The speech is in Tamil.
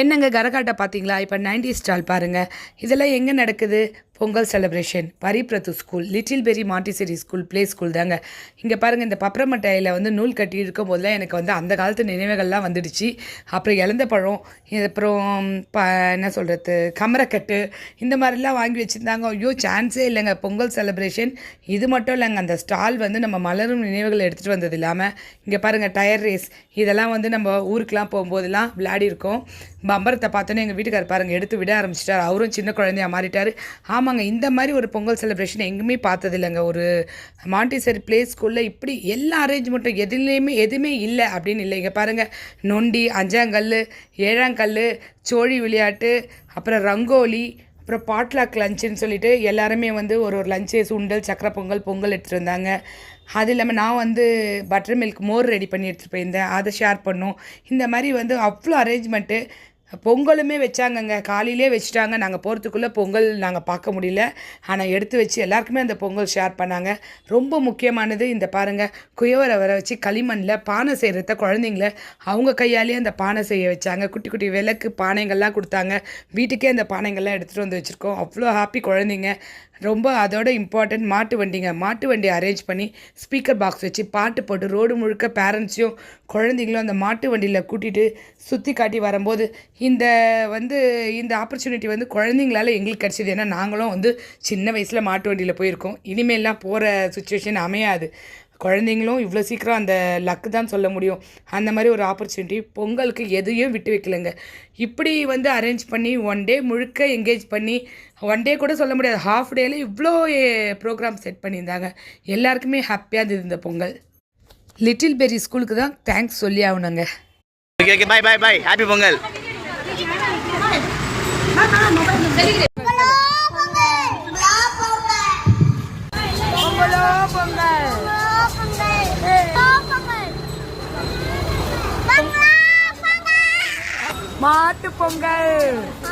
என்னங்க கரகாட்டம் பார்த்தீங்களா? இப்போ 90s ஸ்டால் பாருங்கள். இதெல்லாம் எங்கே நடக்குது? பொங்கல் செலிப்ரேஷன் பரிபிரத்து ஸ்கூல், லிட்டில் பெரி மாண்டிசரி ஸ்கூல், ப்ளே ஸ்கூல் தாங்க. இங்கே பாருங்கள், இந்த பப்பரமட்டையில் வந்து நூல் கட்டி இருக்கும் போதெல்லாம் எனக்கு வந்து அந்த காலத்து நினைவுகள்லாம் வந்துடுச்சு. அப்புறம் இலந்த பழம், அப்புறம் என்ன சொல்கிறது, கமரக்கட்டு, இந்த மாதிரிலாம் வாங்கி வச்சுருந்தாங்க. ஐயோ சான்ஸே இல்லைங்க. பொங்கல் செலிப்ரேஷன் இது மட்டும் இல்லைங்க, அந்த ஸ்டால் வந்து நம்ம மலரும் நினைவுகளை எடுத்துகிட்டு வந்தது இல்லாமல் இங்கே பாருங்கள் டயர் ரேஸ், இதெல்லாம் வந்து நம்ம ஊருக்கெலாம் போகும்போதெல்லாம் விளையாடி இருக்கோம். பம்பரத்தை பார்த்தோன்னே எங்கள் வீட்டுக்கார் பாருங்கள் எடுத்து விட ஆரம்பிச்சிட்டார். அவரும் சின்ன குழந்தையாக மாறிட்டார். ஆமாங்க, இந்த மாதிரி ஒரு பொங்கல் செலிப்ரேஷன் எங்குமே பார்த்தது இல்லைங்க. ஒரு மாண்டிசரி ப்ளே ஸ்கூலில் இப்படி எல்லா அரேஞ்ச்மெண்ட்டும் எதுவுமே இல்லை அப்படின்னு இல்லை. இங்கே பாருங்கள், நொண்டி, அஞ்சாங்கல், ஏழாங்கல், சோழி விளையாட்டு, அப்புறம் ரங்கோலி, அப்புறம் பாட்லாக் லஞ்சுன்னு சொல்லிட்டு எல்லாருமே வந்து ஒரு லஞ்சு, சுண்டல், சக்கரை பொங்கல் எடுத்துகிட்டு வந்தாங்க. அது இல்லாமல் நான் வந்து பட்டர் மில்க் மோர் ரெடி பண்ணி எடுத்துகிட்டு போயிருந்தேன், அதை ஷேர் பண்ணோம். இந்த மாதிரி வந்து அவ்வளோ அரேஞ்ச்மெண்ட்டு. பொங்கலுமே வச்சாங்கங்க, காலையிலே வச்சுட்டாங்க. நாங்கள் போகிறதுக்குள்ளே பொங்கல் நாங்கள் பார்க்க முடியல. ஆனால் எடுத்து வச்சு எல்லாருக்குமே அந்த பொங்கல் ஷேர் பண்ணாங்க. ரொம்ப முக்கியமானது இந்த பாருங்கள், குயவரை வர வச்சு களிமண்ணில் பானை செய்கிறத குழந்தைங்கள அவங்க கையாலேயே அந்த பானை செய்ய வச்சாங்க. குட்டி குட்டி விளக்கு பானைகள்லாம் கொடுத்தாங்க. வீட்டுக்கே அந்த பானைகள்லாம் எடுத்துகிட்டு வந்து வச்சுருக்கோம். அவ்வளோ ஹாப்பி குழந்தைங்க. ரொம்ப அதோட இம்பார்ட்டன்ட் மாட்டு வண்டி அரேஞ்ச் பண்ணி ஸ்பீக்கர் பாக்ஸ் வச்சு பாட்டு போட்டு ரோடு முழுக்க பேரண்ட்ஸையும் குழந்தைங்களும் அந்த மாட்டு வண்டியில் கூட்டிகிட்டு சுற்றி காட்டி வரும்போது இந்த ஆப்பர்ச்சுனிட்டி வந்து குழந்தைங்களால் எங்களுக்கு கிடச்சிது. ஏன்னா நாங்களும் வந்து சின்ன வயசில் மாட்டு வண்டியில் போயிருக்கோம். இனிமேல்லாம் போகிற சுச்சுவேஷன் அமையாது. குழந்தைங்களும் இவ்வளோ சீக்கிரம் அந்த லக்கு தான் சொல்ல முடியும். அந்த மாதிரி ஒரு ஆப்பர்ச்சுனிட்டி பொங்கலுக்கு எதையும் விட்டு வைக்கலைங்க. இப்படி வந்து அரேஞ்ச் பண்ணி ஒன் டே முழுக்க என்கேஜ் பண்ணி, ஒன் டே கூட சொல்ல முடியாது, ஹாஃப் டேல இவ்வளோ ப்ரோக்ராம் செட் பண்ணியிருந்தாங்க. எல்லாருக்குமே ஹாப்பியாக இருந்தது இந்த பொங்கல். லிட்டில் பெரி ஸ்கூலுக்கு தான் தேங்க்ஸ் சொல்லி ஆகணுங்க. Okay bye bye bye, happy Pongal. மாட்டு பொங்கல்.